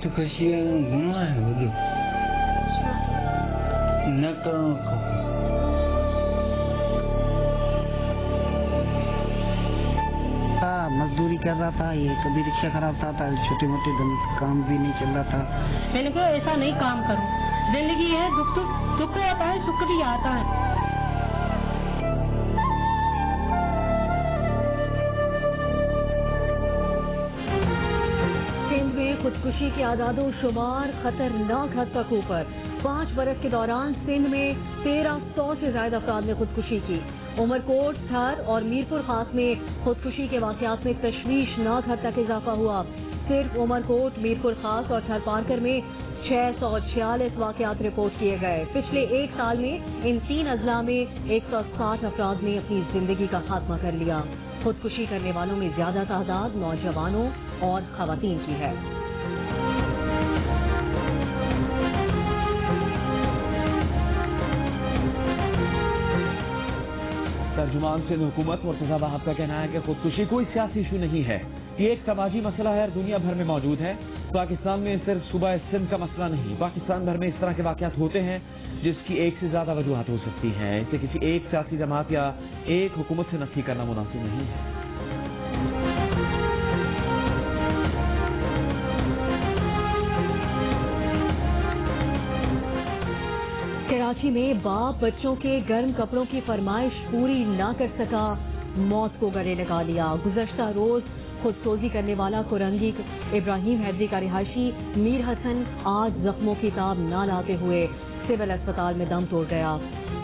خودکشی گناہ ہے حضور، نہ کرو۔ مزدوری کر رہا تھا، یہ کبھی رکشہ خرابتا تھا، چھوٹے موٹے کام بھی نہیں چل رہا تھا۔ میں نے کہا ایسا نہیں کام کرو، زندگی ہے، دکھ آتا ہے، سکھ بھی آتا ہے۔ سندھ میں خودکشی کے اعداد و شمار خطرناک حد تک اوپر۔ 5 برس کے دوران سندھ میں 1300 سے زائد افراد نے خودکشی کی۔ عمرکوٹ، تھر اور میرپور خاص میں خودکشی کے واقعات میں تشویشناک حد تک اضافہ ہوا۔ صرف عمرکوٹ، میرپور خاص اور تھر پارکر میں 646 واقعات رپورٹ کیے گئے۔ پچھلے 1 سال میں ان 3 اضلاع میں 160 افراد نے اپنی زندگی کا خاتمہ کر لیا۔ خودکشی کرنے والوں میں زیادہ تعداد نوجوانوں اور خواتین کی ہے۔ ترجمان سندھ حکومت مرتضی وہاب کا کہنا ہے کہ خودکشی کوئی سیاسی ایشو نہیں ہے، یہ ایک سماجی مسئلہ ہے اور دنیا بھر میں موجود ہے۔ پاکستان میں صرف صوبہ سندھ کا مسئلہ نہیں، پاکستان بھر میں اس طرح کے واقعات ہوتے ہیں جس کی ایک سے زیادہ وجوہات ہو سکتی ہیں۔ اسے کسی ایک سیاسی جماعت یا ایک حکومت سے نفی کرنا مناسب نہیں ہے۔ کراچی میں باپ بچوں کے گرم کپڑوں کی فرمائش پوری نہ کر سکا، موت کو گلے لگا لیا۔ گزشتہ روز خودسوزی کرنے والا کورنگی ابراہیم حیدری کا رہائشی میر حسن آج زخموں کی تاب نہ لاتے ہوئے سول اسپتال میں دم توڑ گیا۔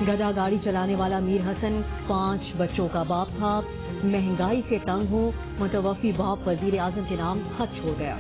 گدا گاڑی چلانے والا میر حسن 5 بچوں کا باپ تھا۔ مہنگائی سے تنگ ہو متوفی باپ وزیر اعظم کے نام خط چھوڑ گیا۔